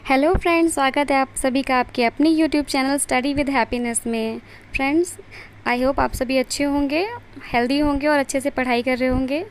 Hello friends, स्वागत है आप सभी का आपके अपने YouTube channel study with happiness में। फ्रेंड्स, आई होप आप सभी अच्छे होंगे, हेल्दी होंगे और अच्छे से पढ़ाई कर रहे होंगे।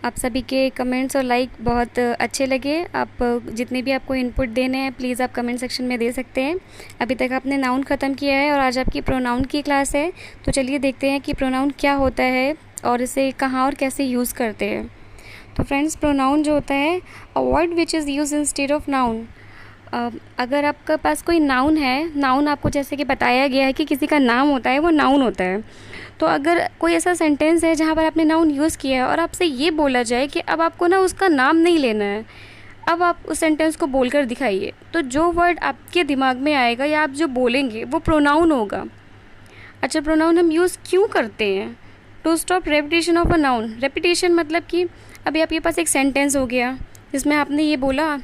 आप सभी के कमेंट्स और लाइक बहुत अच्छे लगे। आप जितने भी आपको इनपुट देने हैं प्लीज़ आप कमेंट सेक्शन में दे सकते हैं। अभी तक आपने नाउन ख़त्म किया है और आज आपकी प्रोनाउन की क्लास है, तो चलिए देखते हैं कि प्रोनाउन क्या होता है और इसे कहाँ और कैसे यूज़ करते हैं। तो फ्रेंड्स, प्रोनाउन जो होता है a word which is use instead of noun. अगर आपके पास कोई नाउन है, नाउन आपको जैसे कि बताया गया है कि किसी का नाम होता है वो नाउन होता है। तो अगर कोई ऐसा सेंटेंस है जहाँ पर आपने नाउन यूज़ किया है और आपसे ये बोला जाए कि अब आपको ना उसका नाम नहीं लेना है, अब आप उस सेंटेंस को बोलकर दिखाइए, तो जो वर्ड आपके दिमाग में आएगा या आप जो बोलेंगे वो प्रोनाउन होगा। अच्छा, प्रोनाउन हम यूज़ क्यों करते हैं? To stop repetition of a noun. Repetition मतलब कि अभी आपके पास एक सेंटेंस हो गया जिसमें आपने ये बोला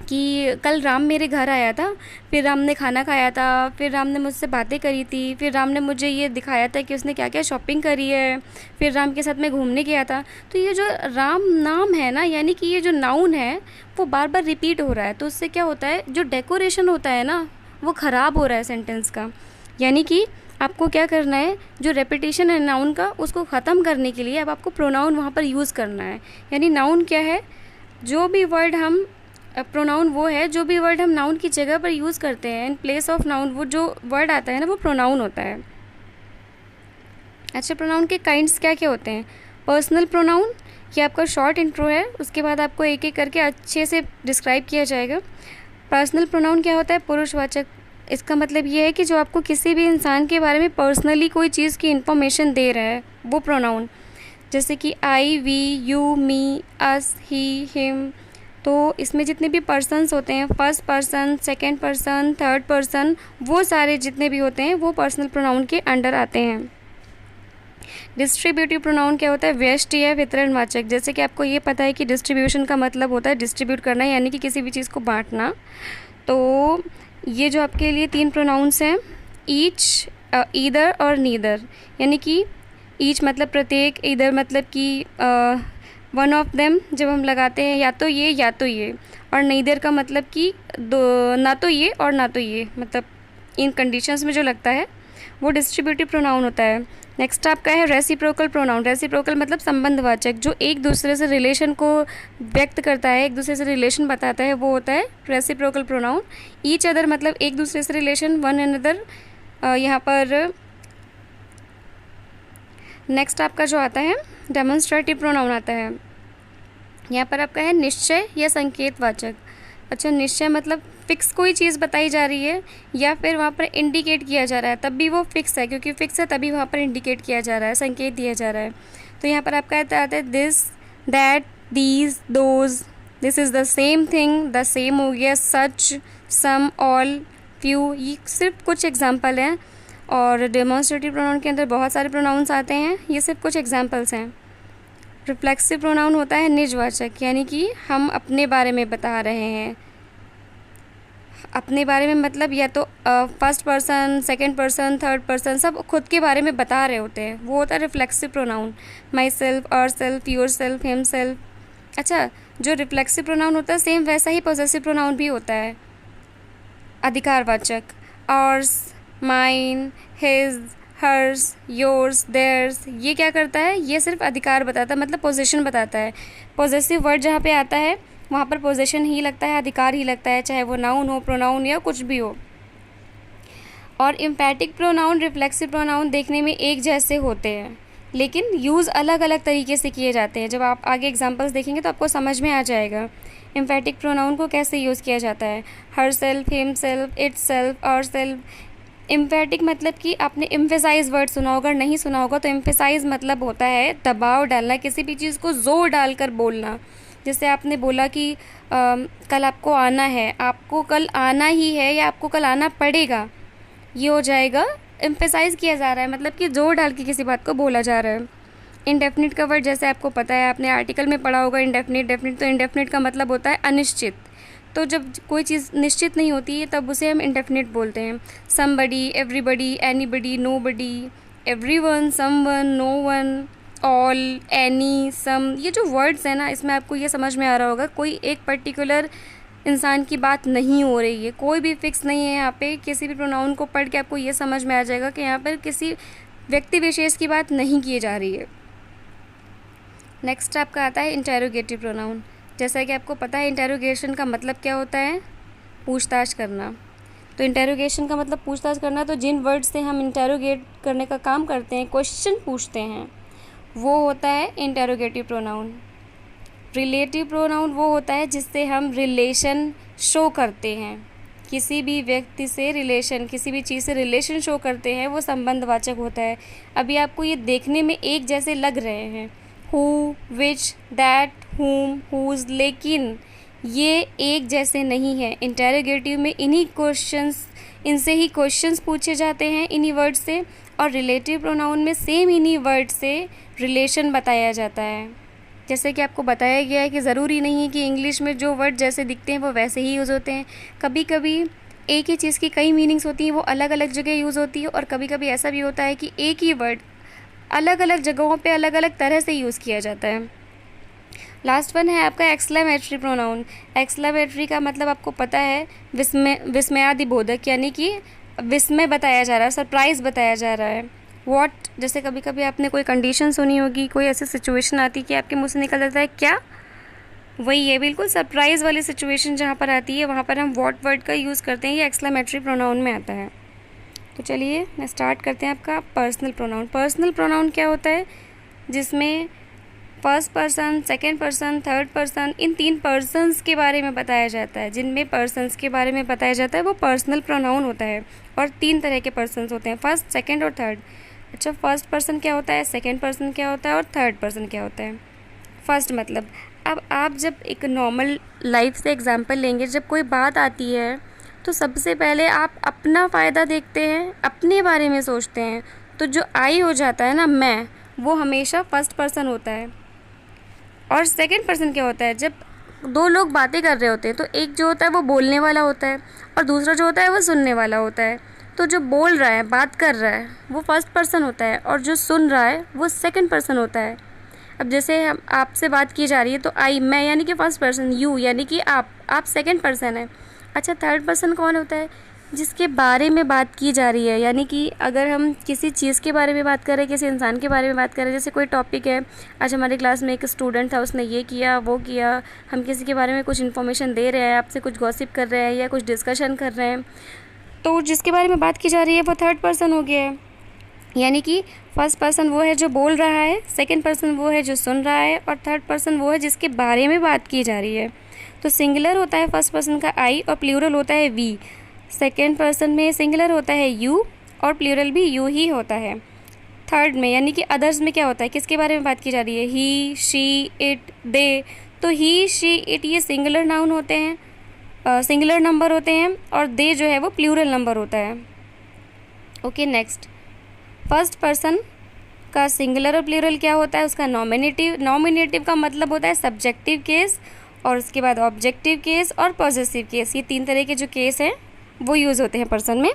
कि कल राम मेरे घर आया था, फिर राम ने खाना खाया था, फिर राम ने मुझसे बातें करी थी, फिर राम ने मुझे ये दिखाया था कि उसने क्या क्या शॉपिंग करी है, फिर राम के साथ मैं घूमने गया था। तो ये जो राम नाम है ना, यानी कि ये जो नाउन है वो बार बार रिपीट हो रहा है, तो उससे क्या होता है, जो डेकोरेशन होता है ना वो ख़राब हो रहा है सेंटेंस का। यानी कि आपको क्या करना है, जो रेपिटेशन है नाउन का उसको ख़त्म करने के लिए अब आपको प्रोनाउन वहाँ पर यूज़ करना है। यानी नाउन क्या है, जो भी वर्ड हम प्रोनाउन वो है जो भी वर्ड हम नाउन की जगह पर यूज़ करते हैं इन प्लेस ऑफ नाउन, वो जो वर्ड आता है ना वो प्रोनाउन होता है। अच्छा, प्रोनाउन के काइंड्स क्या क्या होते हैं? पर्सनल प्रोनाउन, ये आपका शॉर्ट इंट्रो है, उसके बाद आपको एक एक करके अच्छे से डिस्क्राइब किया जाएगा। पर्सनल प्रोनाउन क्या होता है? पुरुषवाचक। इसका मतलब ये है कि जो आपको किसी भी इंसान के बारे में पर्सनली कोई चीज़ की इन्फॉर्मेशन दे रहा है वो प्रोनाउन। जैसे कि I, we, you, me, us, he, him. तो इसमें जितने भी पर्सन्स होते हैं, first person, second person, third person, वो सारे जितने भी होते हैं वो पर्सनल प्रोनाउन के अंडर आते हैं। डिस्ट्रीब्यूटिव प्रोनाउन क्या होता है? व्यष्टि या वितरणवाचक। जैसे कि आपको ये पता है कि डिस्ट्रीब्यूशन का मतलब होता है डिस्ट्रीब्यूट करना, यानी कि किसी भी चीज़ को बांटना। तो ये जो आपके लिए तीन प्रोनाउंस हैं, ईच, ईदर और नीदर। यानी कि ईच मतलब प्रत्येक, ईदर मतलब कि वन ऑफ देम जब हम लगाते हैं या तो ये, और नीदर का मतलब कि दो, ना तो ये और ना तो ये, मतलब इन कंडीशंस में जो लगता है वो डिस्ट्रीब्यूटिव प्रोनाउन होता है। नेक्स्ट आपका है रेसिप्रोकल प्रोनाउन। रेसिप्रोकल मतलब संबंधवाचक, जो एक दूसरे से रिलेशन को व्यक्त करता है, एक दूसरे से रिलेशन बताता है, वो होता है रेसिप्रोकल प्रोनाउन। ईच अदर मतलब एक दूसरे से रिलेशन, वन अनदर। यहाँ पर नेक्स्ट आपका जो आता है डेमोन्स्ट्रेटिव प्रोनाउन आता है। यहाँ पर आपका है निश्चय या संकेतवाचक। अच्छा, निश्चय मतलब फिक्स कोई चीज़ बताई जा रही है या फिर वहाँ पर इंडिकेट किया जा रहा है, तब भी वो फिक्स है, क्योंकि फिक्स है तभी वहाँ पर इंडिकेट किया जा रहा है, संकेत दिया जा रहा है। तो यहाँ पर आपका आता है this, that, these, those, this is the same thing, the same हो गया, सच, सम, ऑल, फ्यू। ये सिर्फ कुछ एग्जाम्पल हैं और डेमोन्स्ट्रेटिव प्रोनाउन के अंदर बहुत सारे प्रोनाउंस आते हैं, ये सिर्फ कुछ एग्जाम्पल्स हैं। रिफ्लेक्सिव प्रोनाउन होता है निजवाचक, यानी कि हम अपने बारे में बता रहे हैं। अपने बारे में मतलब या तो first person, second person, third person, सब खुद के बारे में बता रहे होते हैं, वो होता है reflexive pronoun. Myself, ourself, yourself, himself. अच्छा, जो रिफ्लेक्सिव प्रोनाउन होता है सेम वैसा ही पॉसेसिव प्रोनाउन भी होता है, अधिकारवाचक। Ours, mine, his, hers, yours, theirs. ये क्या करता है? ये सिर्फ अधिकार बताता है, मतलब पोजीशन बताता है। पॉसेसिव वर्ड जहाँ पे आता है वहाँ पर पोजीशन ही लगता है, अधिकार ही लगता है, चाहे वो नाउन हो, प्रोनाउन या कुछ भी हो। और एम्फैटिक प्रोनाउन, रिफ्लेक्सिव प्रोनाउन देखने में एक जैसे होते हैं लेकिन यूज़ अलग अलग तरीके से किए जाते हैं। जब आप आगे एग्जांपल्स देखेंगे तो आपको समझ में आ जाएगा एम्फैटिक प्रोनाउन को कैसे यूज़ किया जाता है। Herself, himself, itself, ourself. Emphatic मतलब कि आपने एम्फेसाइज वर्ड सुना होगा, नहीं सुना होगा तो एम्फेसाइज मतलब होता है दबाव डालना, किसी भी चीज़ को ज़ोर डालकर बोलना। जैसे आपने बोला कि कल आपको आना है, आपको कल आना ही है या आपको कल आना पड़ेगा, ये हो जाएगा एम्फेसाइज किया जा रहा है, मतलब कि जोर डाल के किसी बात को बोला जा रहा है। इंडेफिनिट का वर्ड जैसे आपको पता है, आपने आर्टिकल में पढ़ा होगा इंडेफिनिट, डेफिनिट। तो इंडेफिनिट का मतलब होता है अनिश्चित। तो जब कोई चीज़ निश्चित नहीं होती है तब उसे हम इंडेफिनिट बोलते हैं। Somebody, everybody, anybody, nobody, everyone, someone, no one, all, any, some. ये जो वर्ड्स हैं ना, इसमें आपको ये समझ में आ रहा होगा कोई एक पर्टिकुलर इंसान की बात नहीं हो रही है, कोई भी फिक्स नहीं है यहाँ पे। किसी भी प्रोनाउन को पढ़ के आपको ये समझ में आ जाएगा कि यहाँ पर किसी व्यक्ति विशेष की बात नहीं की जा रही है। नेक्स्ट आपका आता है इंटेरोगेटिव प्रोनाउन। जैसा कि आपको पता है इंटेरोगेशन का मतलब क्या होता है, पूछताछ करना। तो इंटेरोगेशन का मतलब पूछताछ करना, तो जिन वर्ड से हम इंटेरोगेट करने का काम करते हैं, क्वेश्चन पूछते हैं, वो होता है इंटेरोगेटिव प्रोनाउन। रिलेटिव प्रोनाउन वो होता है जिससे हम रिलेशन शो करते हैं, किसी भी व्यक्ति से रिलेशन, किसी भी चीज़ से रिलेशन शो करते हैं, वो संबंधवाचक होता है। अभी आपको ये देखने में एक जैसे लग रहे हैं, हु, विच, दैट, हुम, हुज, लेकिन ये एक जैसे नहीं है। इंटेरोगेटिव में इनसे ही क्वेश्चंस पूछे जाते हैं, इन्हीं वर्ड से, और रिलेटिव प्रोनाउन में सेम इन्हीं वर्ड से रिलेशन बताया जाता है। जैसे कि आपको बताया गया है कि ज़रूरी नहीं है कि इंग्लिश में जो वर्ड जैसे दिखते हैं वो वैसे ही यूज़ होते हैं। कभी कभी एक ही चीज़ की कई मीनिंग्स होती हैं, वो अलग अलग जगह यूज़ होती है, और कभी कभी ऐसा भी होता है कि एक ही वर्ड अलग अलग जगहों पे अलग अलग तरह से यूज़ किया जाता है। लास्ट वन है आपका एक्सक्लेमेटरी प्रोनाउन। एक्सक्लेमेटरी का मतलब आपको पता है विस्मयादिबोधक, यानी कि विस्मय बताया जा रहा है, सरप्राइज़ बताया जा रहा है। व्हाट, जैसे कभी कभी आपने कोई कंडीशन सुनी होगी, कोई ऐसी सिचुएशन आती है कि आपके मुंह से निकल जाता है क्या, वही है बिल्कुल सरप्राइज़ वाली सिचुएशन जहाँ पर आती है, वहाँ पर हम व्हाट वर्ड का यूज़ करते हैं, ये एक्सक्लेमेटरी प्रोनाउन में आता है। तो चलिए स्टार्ट करते हैं आपका पर्सनल प्रोनाउन। पर्सनल प्रोनाउन क्या होता है, जिसमें first person, second person, third person, इन 3 पर्सन्स के बारे में बताया जाता है। जिनमें पर्सन्स के बारे में बताया जाता है वो पर्सनल प्रोनाउन होता है। और 3 तरह के पर्सन्स होते हैं, फर्स्ट, सेकेंड और थर्ड। अच्छा, फर्स्ट पर्सन क्या होता है, सेकेंड पर्सन क्या होता है और थर्ड पर्सन क्या होता है। फर्स्ट मतलब, अब आप जब एक नॉर्मल लाइफ से एग्जांपल लेंगे, जब कोई बात आती है तो सबसे पहले आप अपना फ़ायदा देखते हैं, अपने बारे में सोचते हैं। तो जो आई हो जाता है ना, मैं, वो हमेशा फर्स्ट पर्सन होता है। और सेकेंड पर्सन क्या होता है, जब 2 लोग बातें कर रहे होते हैं तो एक जो होता है वो बोलने वाला होता है और दूसरा जो होता है वो सुनने वाला होता है। तो जो बोल रहा है, बात कर रहा है, वो फर्स्ट पर्सन होता है, और जो सुन रहा है वो सेकेंड पर्सन होता है। अब जैसे हम आपसे बात की जा रही है तो आई, मैं यानी कि फर्स्ट पर्सन, यू यानी कि आप सेकेंड पर्सन है। अच्छा, थर्ड पर्सन कौन होता है, जिसके बारे में बात की जा रही है। यानी कि अगर हम किसी चीज़ के बारे में बात कर रहे हैं, किसी इंसान के बारे में बात कर रहे हैं, जैसे कोई टॉपिक है, आज हमारी क्लास में एक स्टूडेंट था, उसने ये किया वो किया, हम किसी के बारे में कुछ इन्फॉर्मेशन दे रहे हैं, आपसे कुछ गॉसिप कर रहे हैं या कुछ डिस्कशन कर रहे हैं, तो जिसके बारे में बात की जा रही है वो थर्ड पर्सन हो गया है। यानी कि फर्स्ट पर्सन वो है जो बोल रहा है, सेकेंड पर्सन वो है जो सुन रहा है, और थर्ड पर्सन वो है जिसके बारे में बात की जा रही है। तो सिंगुलर होता है फर्स्ट पर्सन का आई और प्लूरल होता है वी। सेकेंड पर्सन में सिंगुलर होता है यू और प्लूरल भी यू ही होता है। थर्ड में यानी कि अदर्स में क्या होता है, किसके बारे में बात की जा रही है, ही, शी, इट, दे। तो ही, शी, इट ये सिंगुलर नाउन होते हैं, सिंगुलर नंबर होते हैं, और दे जो है वो प्लूरल नंबर होता है। ओके, नेक्स्ट, फर्स्ट पर्सन का सिंगुलर और प्लूरल क्या होता है, उसका नॉमिनेटिव। नॉमिनेटिव का मतलब होता है सब्जेक्टिव केस, और उसके बाद ऑब्जेक्टिव केस और पॉजेसिव केस। ये 3 तरह के जो केस हैं वो यूज़ होते हैं पर्सन में।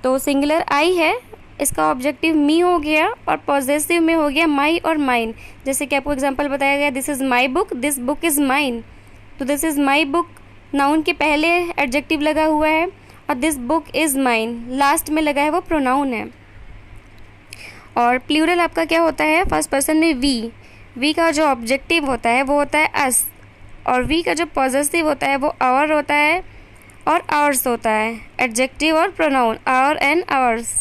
तो सिंगुलर आई है, इसका ऑब्जेक्टिव मी हो गया, और पॉजेसिव में हो गया माई और माइन। जैसे कि आपको एग्जांपल बताया गया, this is my book, this book is mine. तो this is my book, noun के पहले एडजेक्टिव लगा हुआ है, और this book is mine last में लगा है वो प्रोनाउन है। और प्लूरल आपका क्या होता है, फर्स्ट पर्सन में वी। वी का जो ऑब्जेक्टिव होता है वो होता है अस, और वी का जो पॉजेसिव होता है वो आवर होता है और आवर्स होता है, एडजेक्टिव और pronoun our and hours.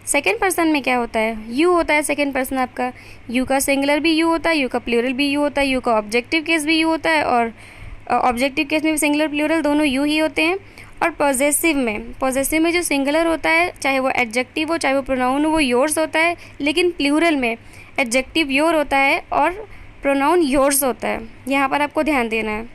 Second person में क्या होता है, यू होता है सेकेंड पर्सन आपका। यू का सिंगुलर भी यू होता है, यू का प्लूरल भी यू होता है, यू का ऑब्जेक्टिव केस भी यू होता है, और ऑब्जेक्टिव केस में भी सिंगुलर प्लूरल दोनों यू ही होते हैं। और पॉजेसिव में जो सिंगुलर होता है, चाहे वो एडजेक्टिव हो चाहे वो प्रोनाउन हो, वो योर्स होता है, लेकिन प्लूरल में एडजेक्टिव योर होता है और प्रोनाउन योर्स होता है। यहाँ पर आपको ध्यान देना है।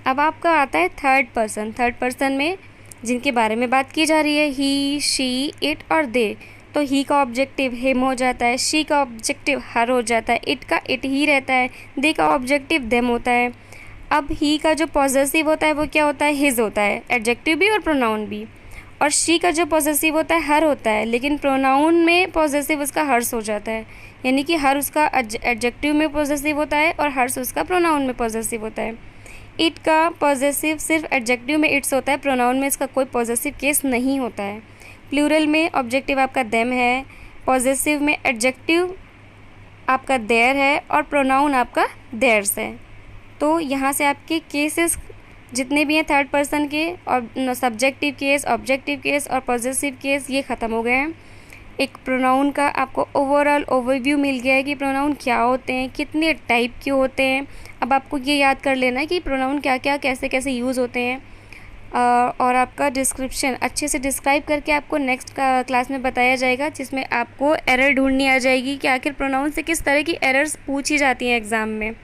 अब आपका आता है थर्ड पर्सन। थर्ड पर्सन में जिनके बारे में बात की जा रही है, ही, शी, इट और दे। तो ही का ऑब्जेक्टिव हिम हो जाता है, शी का ऑब्जेक्टिव हर हो जाता है, इट का इट ही रहता है, दे का ऑब्जेक्टिव देम होता है। अब ही का जो पॉजेसिव होता है वो क्या होता है, हिज होता है, एडजेक्टिव भी और प्रोनाउन भी। और शी का जो पॉजेसिव होता है हर होता है, लेकिन प्रोनाउन में पॉजेसिव उसका हर्स हो जाता है, यानी कि हर उसका एडजेक्टिव में पॉजेसिव होता है और हर्स उसका प्रोनाउन में पॉजेसिव होता है। इट का पॉजेसिव सिर्फ एडजेक्टिव में इट्स होता है, प्रोनाउन में इसका कोई पॉजेसिव केस नहीं होता है। प्लूरल में ऑब्जेक्टिव आपका देम है, पॉजेसिव में एडजेक्टिव आपका देयर है और प्रोनाउन आपका देयर्स है। तो यहाँ से आपके केसेस जितने भी हैं थर्ड पर्सन के, और सब्जेक्टिव केस, ऑब्जेक्टिव केस और पॉजेसिव केस, ये ख़त्म हो गए हैं। एक प्रोनाउन का आपको ओवरऑल ओवरव्यू मिल गया है कि प्रोनाउन क्या होते हैं, कितने टाइप के होते हैं। अब आपको ये याद कर लेना है कि प्रोनाउन क्या क्या कैसे कैसे यूज़ होते हैं, और आपका डिस्क्रिप्शन अच्छे से डिस्क्राइब करके आपको नेक्स्ट क्लास में बताया जाएगा, जिसमें आपको एरर ढूंढनी आ जाएगी कि आखिर प्रोनाउन से किस तरह की एरर्स पूछी जाती हैं एग्ज़ाम में।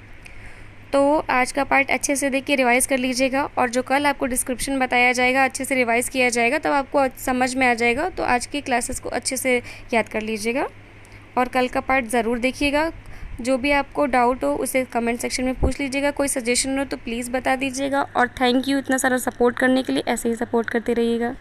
तो आज का पार्ट अच्छे से देख के रिवाइज़ कर लीजिएगा, और जो कल आपको डिस्क्रिप्शन बताया जाएगा अच्छे से रिवाइज़ किया जाएगा, तब आपको समझ में आ जाएगा। तो आज की क्लासेस को अच्छे से याद कर लीजिएगा और कल का पार्ट ज़रूर देखिएगा। जो भी आपको डाउट हो उसे कमेंट सेक्शन में पूछ लीजिएगा, कोई सजेशन हो तो प्लीज़ बता दीजिएगा। और थैंक यू इतना सारा सपोर्ट करने के लिए, ऐसे ही सपोर्ट करते रहिएगा।